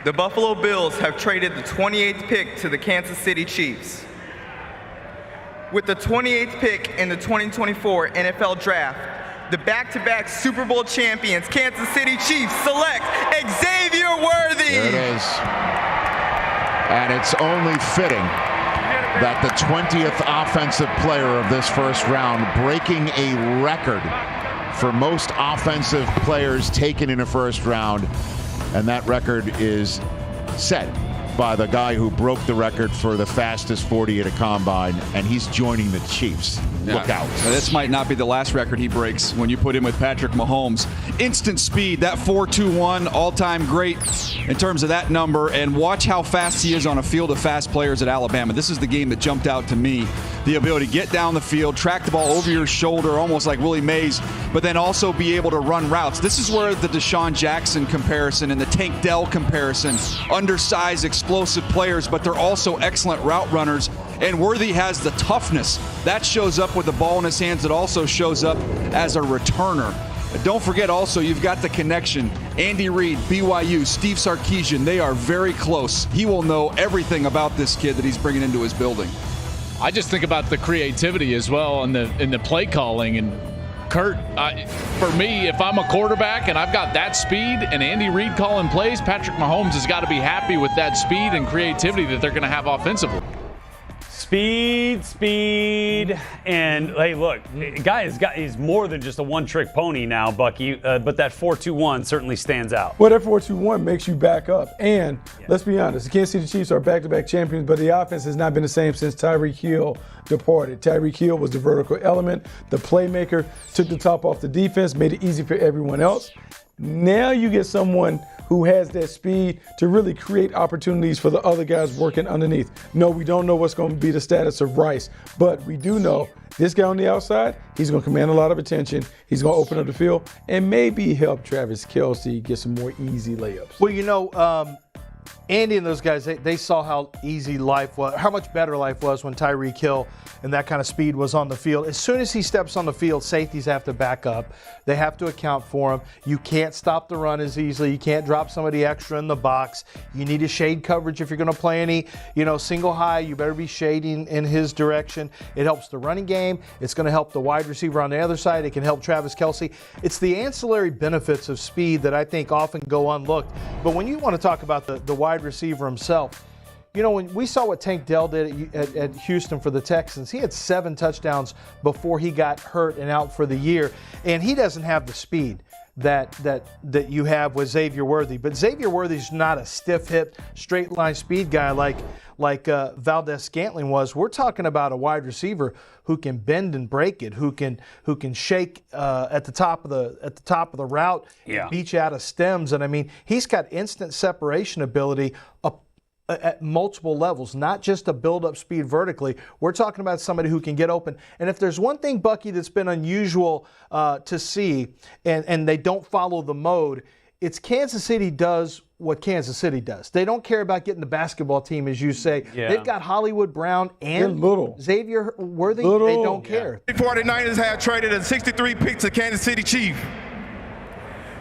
the Buffalo Bills have traded the 28th pick to the Kansas City Chiefs. With the 28th pick in the 2024 NFL Draft, the back-to-back Super Bowl champions, Kansas City Chiefs, select Xavier Worthy. There it is. And it's only fitting that the 20th offensive player of this first round, breaking a record for most offensive players taken in a first round, and that record is set by the guy who broke the record for the fastest 40 at a combine, and he's joining the Chiefs. Yeah. Look out. Now, this might not be the last record he breaks when you put him with Patrick Mahomes. Instant speed, that 4.21, all-time great in terms of that number, and watch how fast he is on a field of fast players at Alabama. This is the game that jumped out to me. The ability to get down the field, track the ball over your shoulder, almost like Willie Mays, but then also be able to run routes. This is where the Deshaun Jackson comparison and the Tank Dell comparison, undersized, explosive players, but they're also excellent route runners. And Worthy has the toughness. That shows up with the ball in his hands. It also shows up as a returner. Don't forget also, you've got the connection. Andy Reid, BYU, Steve Sarkisian, they are very close. He will know everything about this kid that he's bringing into his building. I just think about the creativity as well in the play calling. And Kurt, for me, if I'm a quarterback and I've got that speed and Andy Reid calling plays, Patrick Mahomes has got to be happy with that speed and creativity that they're going to have offensively. Speed, and hey, look, he's more than just a one-trick pony now, Bucky. But that 4.21 certainly stands out. Well, that 4.21 makes you back up. And let's be honest, the Kansas City Chiefs are back-to-back champions, but the offense has not been the same since Tyreek Hill departed. Tyreek Hill was the vertical element, the playmaker, took the top off the defense, made it easy for everyone else. Now you get someone who has that speed to really create opportunities for the other guys working underneath. No, we don't know what's going to be the status of Rice, but we do know this guy on the outside, he's going to command a lot of attention. He's going to open up the field and maybe help Travis Kelce get some more easy layups. Well, you know, Andy and those guys, they saw how easy life was, how much better life was when Tyreek Hill and that kind of speed was on the field. As soon as he steps on the field, safeties have to back up. They have to account for him. You can't stop the run as easily. You can't drop somebody extra in the box. You need a shade coverage if you're going to play any, single high. You better be shading in his direction. It helps the running game. It's going to help the wide receiver on the other side. It can help Travis Kelce. It's the ancillary benefits of speed that I think often go unlooked. But when you want to talk about the wide receiver himself, when we saw what Tank Dell did at Houston for the Texans, he had 7 touchdowns before he got hurt and out for the year, and he doesn't have the speed that you have with Xavier Worthy. But Xavier Worthy's not a stiff-hipped, straight-line speed guy like Valdez-Scantling was. We're talking about a wide receiver who can bend and break it, who can shake at the top of the route, beat you out of stems. And I mean, he's got instant separation ability at multiple levels, not just a build-up speed vertically. We're talking about somebody who can get open. And if there's one thing, Bucky, that's been unusual to see, and they don't follow the mode, it's Kansas City does what Kansas City does. They don't care about getting the basketball team, as you say. Yeah. They've got Hollywood Brown and Xavier Worthy. They don't care. The 49ers have traded a 63 pick to Kansas City Chiefs.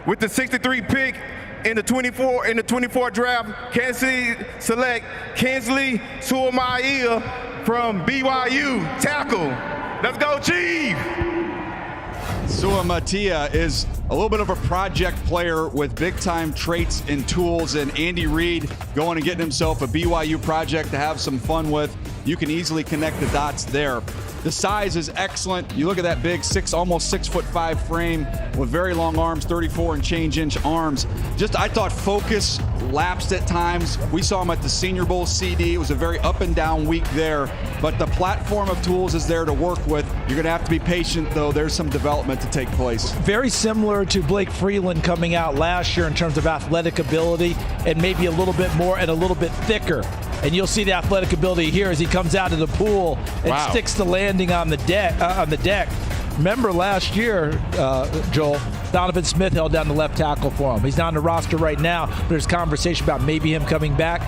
With the 63 pick, in the 24 draft, Kansas City select Kingsley Suamataia from BYU, tackle. Let's go, Chief! Suamataia is a little bit of a project player with big-time traits and tools, and Andy Reid going and getting himself a BYU project to have some fun with. You can easily connect the dots there. The size is excellent. You look at that big almost 6'5" frame with very long arms, 34 and change inch arms. I thought focus lapsed at times. We saw him at the Senior Bowl CD. It was a very up and down week there, but the platform of tools is there to work with. You're going to have to be patient, though. There's some development to take place. Very similar to Blake Freeland coming out last year in terms of athletic ability, and maybe a little bit more and a little bit thicker. And you'll see the athletic ability here as he comes out of the pool and sticks the landing on the deck. Remember last year, Joel, Donovan Smith held down the left tackle for him. He's not on the roster right now, but there's conversation about maybe him coming back.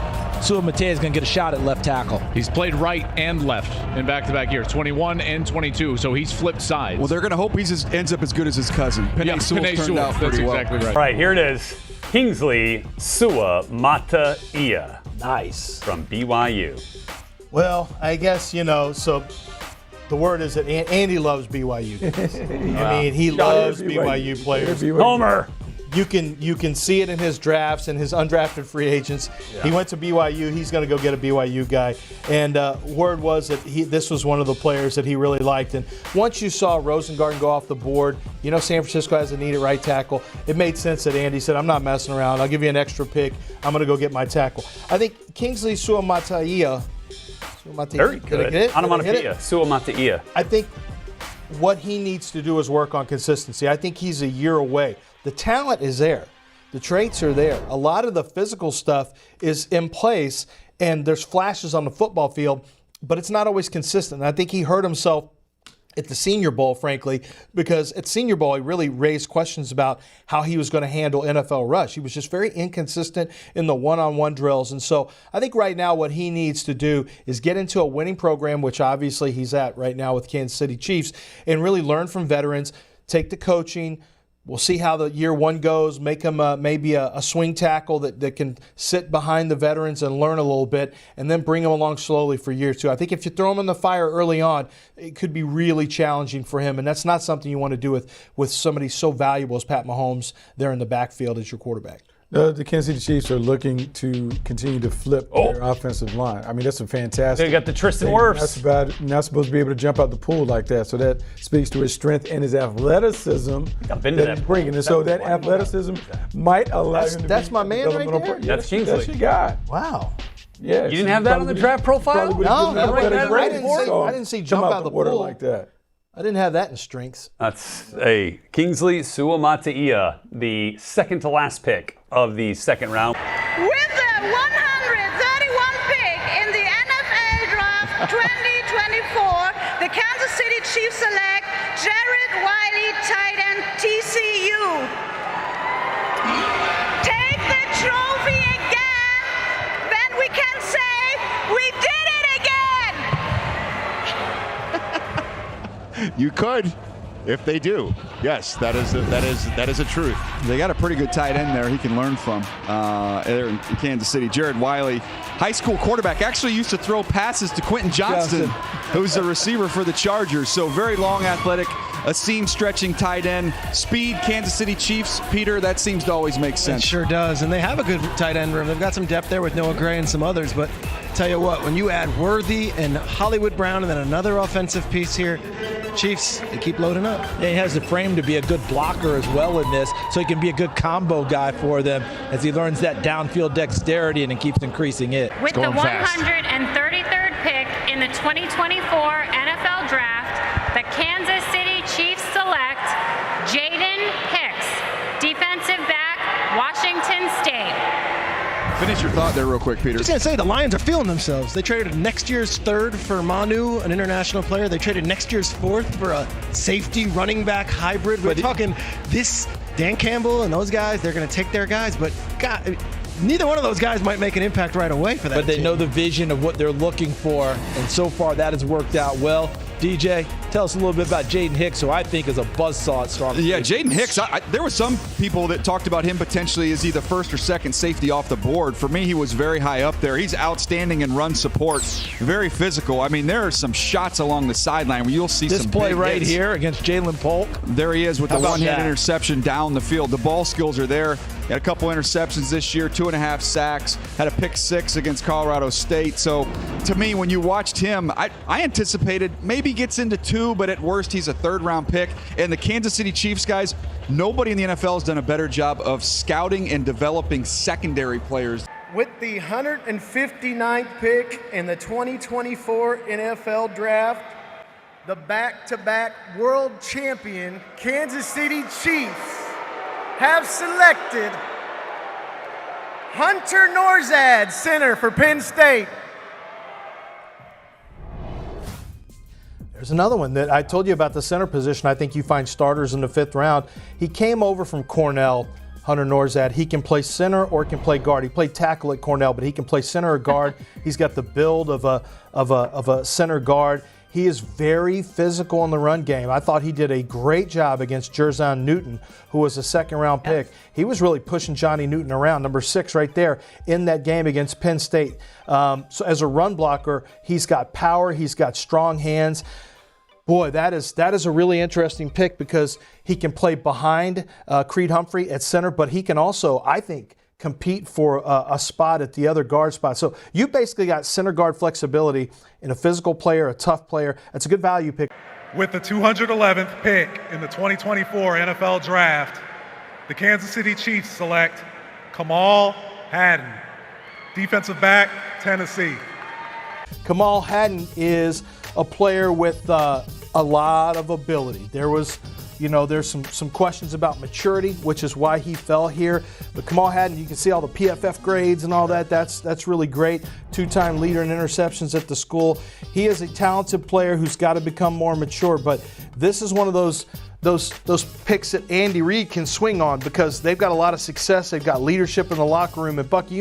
Suamataia is going to get a shot at left tackle. He's played right and left in back-to-back years, 21 and 22, so he's flipped sides. Well, they're going to hope he ends up as good as his cousin. Penn Sewell turned out pretty well. Exactly right. All right, here it is. Kingsley Suamataia. Nice. From BYU. Well, I guess, so the word is that Andy loves BYU guys. I mean, he loves BYU players. Homer. You can see it in his drafts and his undrafted free agents. Yeah. He went to BYU. He's going to go get a BYU guy. And word was that this was one of the players that he really liked. And once you saw Rosengarten go off the board, San Francisco has a need at right tackle. It made sense that Andy said, I'm not messing around. I'll give you an extra pick. I'm going to go get my tackle. I think Kingsley Suamataia. Very good. Onomatopoeia. Suamataia. I think what he needs to do is work on consistency. I think he's a year away. The talent is there. The traits are there. A lot of the physical stuff is in place, and there's flashes on the football field, but it's not always consistent. And I think he hurt himself at the Senior Bowl, frankly, because at Senior Bowl, he really raised questions about how he was going to handle NFL rush. He was just very inconsistent in the one-on-one drills. And so I think right now what he needs to do is get into a winning program, which obviously he's at right now with Kansas City Chiefs, and really learn from veterans, take the coaching. We'll see how the year one goes, make him maybe a swing tackle that can sit behind the veterans and learn a little bit, and then bring him along slowly for year two. I think if you throw him in the fire early on, it could be really challenging for him, and that's not something you want to do with somebody so valuable as Pat Mahomes there in the backfield as your quarterback. The Kansas City Chiefs are looking to continue to flip their offensive line. I mean, that's a fantastic. They got the Tristan Wirfs. Not supposed to be able to jump out the pool like that. So that speaks to his strength and his athleticism that he's bringing. And so that athleticism might allow him to That's my man right there. That's Kingsley. That's your guy. Wow. Yeah, you didn't have that on the draft profile? No, I didn't see jump out of the pool like that. I didn't have that in strengths. That's a Kingsley Suamataia, the second to last pick of the second round. With the 131 pick in the NFL Draft 2024, the Kansas City Chiefs select Jared Wiley, tight end, TCU. Take the trophy again, then we can say we did it again. You could, if they do. Yes, that is a truth. They got a pretty good tight end there he can learn from there in Kansas City. Jared Wiley, high school quarterback, actually used to throw passes to Quentin Johnston, who's the receiver for the Chargers. So very long, athletic, a seam-stretching tight end. Speed, Kansas City Chiefs. Peter, that seems to always make sense. It sure does, and they have a good tight end room. They've got some depth there with Noah Gray and some others, but tell you what, when you add Worthy and Hollywood Brown and then another offensive piece here, Chiefs, they keep loading up. Yeah, he has the frame to be a good blocker as well in this, so he can be a good combo guy for them as he learns that downfield dexterity and it keeps increasing it. With the 133rd pick in the 2024 NFL Draft, the Kansas City Chiefs select Jaden Hicks, defensive back, Washington State. Finish your thought there real quick, Peter. Just going to say, the Lions are feeling themselves. They traded next year's third for Manu, an international player. They traded next year's fourth for a safety running back hybrid. We're talking this Dan Campbell and those guys, they're going to take their guys. But God, neither one of those guys might make an impact right away for that But they team. know the vision of what they're looking for, and so far that has worked out well. DJ, tell us a little bit about Jaden Hicks, who I think is a buzzsaw at strong safety. Yeah, Jaden Hicks, there were some people that talked about him potentially as either first or second safety off the board. For me, he was very high up there. He's outstanding in run support, very physical. I mean, there are some shots along the sideline where you'll see this some play big right hits. here against Jalen Polk. There he is with the one-hand interception down the field. The ball skills are there. Had a couple interceptions this year, 2.5 sacks, had a pick 6 against Colorado State. So to me, when you watched him, I anticipated maybe gets into 2, but at worst he's a third-round pick. And the Kansas City Chiefs guys, nobody in the NFL has done a better job of scouting and developing secondary players. With the 159th pick in the 2024 NFL Draft, the back-to-back world champion Kansas City Chiefs have selected Hunter Nourzad, center for Penn State. There's another one that I told you about the center position. I think you find starters in the 5th round. He came over from Cornell, Hunter Nourzad. He can play center or can play guard. He played tackle at Cornell, but he can play center or guard. He's got the build of a center guard. He is very physical in the run game. I thought he did a great job against Jerzon Newton, who was a second-round pick. He was really pushing Johnny Newton around, number 6 right there, in that game against Penn State. So as a run blocker, he's got power, he's got strong hands. Boy, that is a really interesting pick because he can play behind Creed Humphrey at center, but he can also, I think, compete for a spot at the other guard spot. So you basically got center guard flexibility in a physical player, a tough player. That's a good value pick. With the 211th pick in the 2024 NFL Draft, the Kansas City Chiefs select Kamal Hadden, defensive back, Tennessee. Kamal Hadden is a player with a lot of ability. There's some questions about maturity, which is why he fell here. But Kamal Hadden, you can see all the PFF grades and all that. That's really great. 2-time leader in interceptions at the school. He is a talented player who's got to become more mature. But this is one of those picks that Andy Reid can swing on because they've got a lot of success. They've got leadership in the locker room. And Bucky,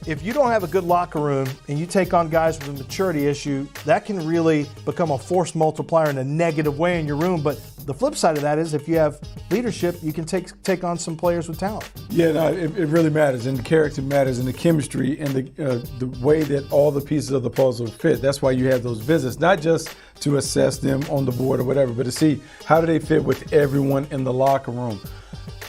if you don't have a good locker room and you take on guys with a maturity issue, that can really become a force multiplier in a negative way in your room. But the flip side of that is if you have leadership, you can take on some players with talent. Yeah, no, it really matters, and the character matters, and the chemistry, and the way that all the pieces of the puzzle fit. That's why you have those visits, not just to assess them on the board or whatever, but to see how do they fit with everyone in the locker room.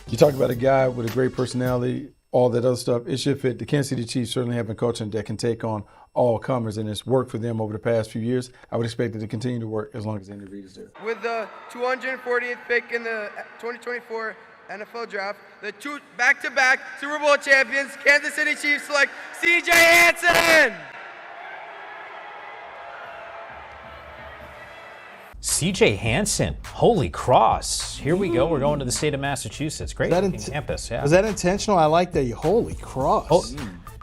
You talk about a guy with a great personality, all that other stuff, it should fit. The Kansas City Chiefs certainly have a coach that can take on all comers, and it's worked for them over the past few years. I would expect it to continue to work as long as Andy Reid is there. With the 240th pick in the 2024 NFL Draft, the 2 back-to-back Super Bowl champions, Kansas City Chiefs select C.J. Hanson. C.J. Hanson, holy cross. Here we go. We're going to the state of Massachusetts. Great campus. Yeah. Was that intentional? I like that. Holy cross. Oh.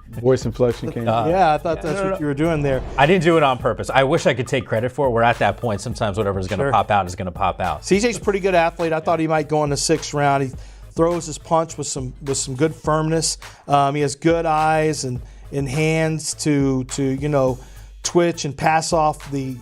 Voice inflection came. Yeah, I thought that's what you were doing there. I didn't do it on purpose. I wish I could take credit for it. We're at that point. Sometimes whatever's going to pop out is going to pop out. CJ's a pretty good athlete. I thought he might go in the 6th round. He throws his punch with some good firmness. He has good eyes and hands to twitch and pass off the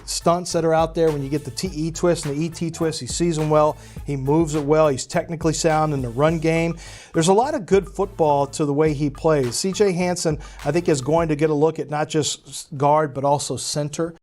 stunts that are out there. When you get the TE twist and the ET twist, he sees them well. He moves it well. He's technically sound in the run game. There's a lot of good football to the way he plays. C.J. Hanson, I think, is going to get a look at not just guard but also center.